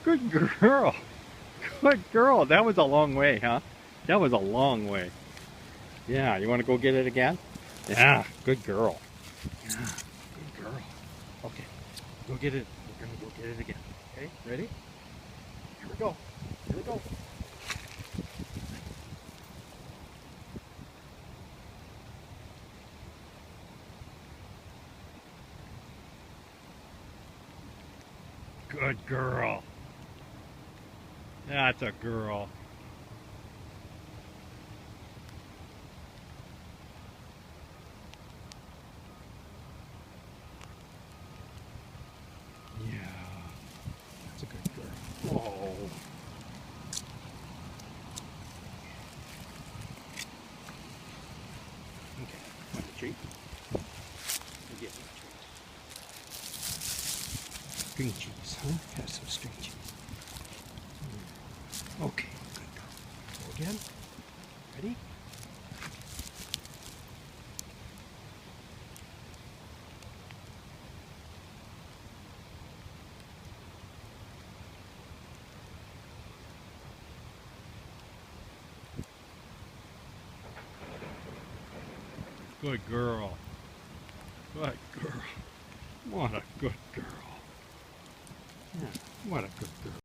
Good girl. Good girl. That was a long way, huh? That was a long way. Yeah, you want to go get it again? Yeah, good girl. Yeah, good girl. Okay, go get it. We're gonna go get it again. Okay, ready? Here we go. Here we go. Good girl. That's a girl. Yeah, that's a good girl. Oh. Okay, want a treat? You get me a treat. String cheese, huh? Have some string cheese. Okay, good girl. Go again. Ready? Good girl. Good girl. What a good girl. Yeah, what a good girl.